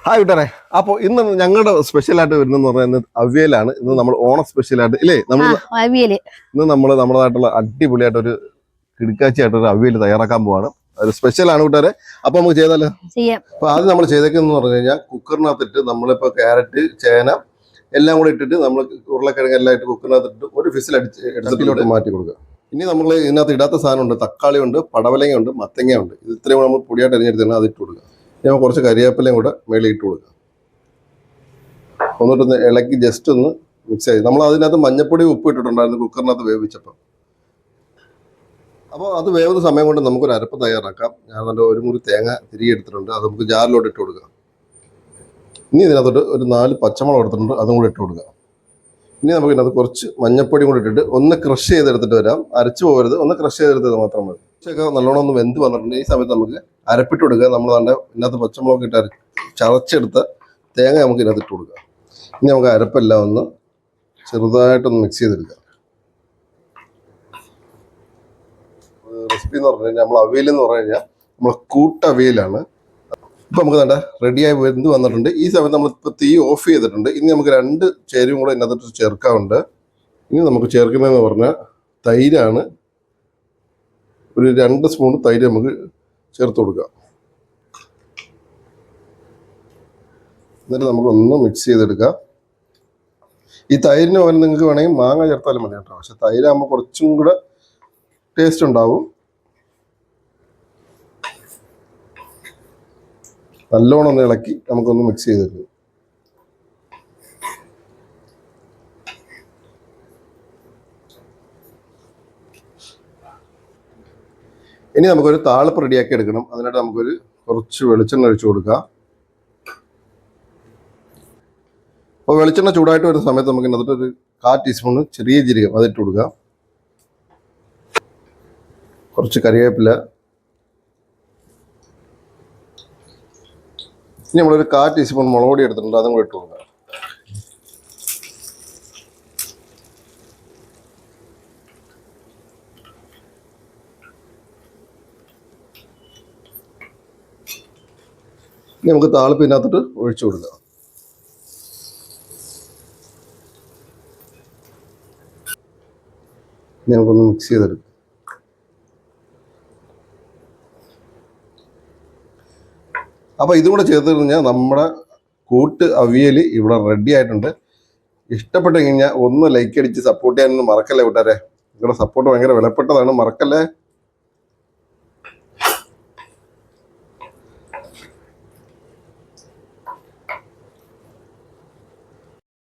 Hi കൂട്ടരെ. അപ്പോൾ ഇന്ന് ഞങ്ങളുടെ സ്പെഷ്യലായിട്ട് വരുന്നതെന്ന് പറയുന്നത് അവിയലാണ്. ഇന്ന് നമ്മൾ ഓണം സ്പെഷ്യലായിട്ട് ഇല്ലേ ഇന്ന് നമ്മൾ നമ്മുടേതായിട്ടുള്ള അടിപൊളിയായിട്ട് ഒരു കിടക്കാച്ചിയായിട്ട് ഒരു അവിയൽ തയ്യാറാക്കാൻ പോവാണ്. ഒരു സ്പെഷ്യലാണ് കൂട്ടരെ. അപ്പൊ നമുക്ക് ചെയ്താലോ? അപ്പൊ ആദ്യം നമ്മൾ ചെയ്തേക്കെന്ന് പറഞ്ഞു കഴിഞ്ഞാൽ കുക്കറിനകത്തിട്ട് നമ്മളിപ്പോ ക്യാരറ്റ്, ചേന എല്ലാം കൂടെ ഇട്ടിട്ട് നമ്മൾ ഉരുളക്കിഴങ്ങ് എല്ലാം ഇട്ട് കുക്കറിനകത്തിട്ട് ഒരു ഫിസിൽ എടുത്തിട്ട് മാറ്റി കൊടുക്കുക. ഇനി നമ്മൾ ഇതിനകത്ത് ഇടാത്ത സാധനമുണ്ട്. തക്കാളി ഉണ്ട്, പടവലങ്ങ ഉണ്ട്, മത്തങ്ങ ഉണ്ട്. ഇത് ഇത്രയും നമ്മൾ പൊടിയായിട്ട് അരിഞ്ഞെടുത്തിട്ട് അത് ഇട്ട് കൊടുക്കുക. ഞാൻ കുറച്ച് കരിവേപ്പിലയും കൂടെ മേളിൽ ഇട്ട് കൊടുക്കുക. എന്നിട്ടൊന്ന് ഇളക്കി ജസ്റ്റ് ഒന്ന് മിക്സ് ആയി. നമ്മൾ അതിനകത്ത് മഞ്ഞപ്പൊടി ഉപ്പ് ഇട്ടിട്ടുണ്ടായിരുന്നു കുക്കറിനകത്ത് വേവിച്ചപ്പോൾ. അപ്പോൾ അത് വേവുന്ന സമയം കൊണ്ട് നമുക്കൊരു അരപ്പ് തയ്യാറാക്കാം. ഞാൻ നല്ല ഒരു മുറി തേങ്ങ തിരികെ എടുത്തിട്ടുണ്ട്. അത് നമുക്ക് ജാറിലോട്ട് ഇട്ട് കൊടുക്കാം. ഇനി ഇതിനകത്തോട്ട് ഒരു 4 പച്ചമുളക് എടുത്തിട്ടുണ്ട്, അതും കൂടെ ഇട്ട് കൊടുക്കാം. ഇനി നമുക്ക് ഇതിനകത്ത് കുറച്ച് മഞ്ഞപ്പൊടി കൂടെ ഇട്ടിട്ട് ഒന്ന് ക്രഷ് ചെയ്തെടുത്തിട്ട് വരാം. അരച്ചു പോകരുത്, ഒന്ന് ക്രഷ് ചെയ്തെടുത്തത് മാത്രം മതി. കുറച്ചൊക്കെ നല്ലോണം ഒന്ന് വെന്ത് വന്നിട്ടുണ്ട്. ഈ സമയത്ത് നമുക്ക് അരപ്പിട്ട് കൊടുക്കുക. നമ്മൾ തന്നെ ഇതിനകത്ത് പച്ചമുളക് ഇട്ട് ചതച്ചെടുത്ത തേങ്ങ നമുക്ക് ഇതിനകത്ത് ഇട്ട് കൊടുക്കുക. ഇനി നമുക്ക് അരപ്പെല്ലാം ഒന്ന് ചെറുതായിട്ടൊന്ന് മിക്സ് ചെയ്തെടുക്കാം. റെസിപ്പി എന്ന് പറഞ്ഞു കഴിഞ്ഞാൽ നമ്മൾ അവിയൽ എന്ന് പറഞ്ഞു കഴിഞ്ഞാൽ നമ്മൾ കൂട്ടവിയലാണ്. ഇപ്പം നമുക്ക് നല്ല റെഡിയായി വെന്ത് വന്നിട്ടുണ്ട്. ഈ സമയത്ത് നമ്മളിപ്പോൾ തീ ഓഫ് ചെയ്തിട്ടുണ്ട്. ഇനി നമുക്ക് 2 ചേരുവയും കൂടെ ഇതിനകത്ത് ചേർക്കാറുണ്ട്. ഇനി നമുക്ക് ചേർക്കുന്നതെന്ന് പറഞ്ഞാൽ തൈരാണ്. ഒരു 2 സ്പൂൺ തൈര് നമുക്ക് ചേർത്ത് കൊടുക്കാം. എന്നിട്ട് നമുക്കൊന്ന് മിക്സ് ചെയ്തെടുക്കാം. ഈ തൈരിന് പകരം നിങ്ങൾക്ക് വേണമെങ്കിൽ മാങ്ങ ചേർത്താലും മതി കേട്ടോ. പക്ഷെ തൈരാകുമ്പോൾ കുറച്ചും കൂടെ ടേസ്റ്റ് ഉണ്ടാവും. നല്ലോണം ഒന്ന് ഇളക്കി നമുക്കൊന്ന് മിക്സ് ചെയ്തെടുക്കും. ഇനി നമുക്കൊരു താളിപ്പ് റെഡിയാക്കി എടുക്കണം. അതിനായിട്ട് നമുക്കൊരു കുറച്ച് വെളിച്ചെണ്ണ ഒഴിച്ചു കൊടുക്കാം. അപ്പോൾ വെളിച്ചെണ്ണ ചൂടായിട്ട് വരുന്ന സമയത്ത് നമുക്ക് ഇതിനകത്ത് ഒരു 1/4 ടീസ്പൂൺ ചെറിയ ജീരകം അതിട്ട് കൊടുക്കാം. കുറച്ച് കറിവേപ്പില. ഇനി നമ്മളൊരു 1/4 ടീസ്പൂൺ മുളക് പൊടി എടുത്തിട്ടുണ്ട്, അതും കൂടെ ഇട്ട് കൊടുക്കാം. ഇനി നമുക്ക് താളിപ്പ് ഇതിനകത്തോട്ട് ഒഴിച്ചു കൊടുക്കാം. ഇനി നമുക്കൊന്ന് മിക്സ് ചെയ്തെടുക്കാം. അപ്പോൾ ഇതും കൂടെ ചേർത്ത് കഴിഞ്ഞാൽ നമ്മുടെ കൂട്ട് അവിയൽ ഇവിടെ റെഡി ആയിട്ടുണ്ട്. ഇഷ്ടപ്പെട്ട് കഴിഞ്ഞാൽ ഒന്ന് ലൈക്ക് അടിച്ച് സപ്പോർട്ട് ചെയ്യാനൊന്നും മറക്കല്ലേ കൂട്ടുകാരെ. നിങ്ങളുടെ സപ്പോർട്ട് ഭയങ്കര വിലപ്പെട്ടതാണ്, മറക്കല്ലേ.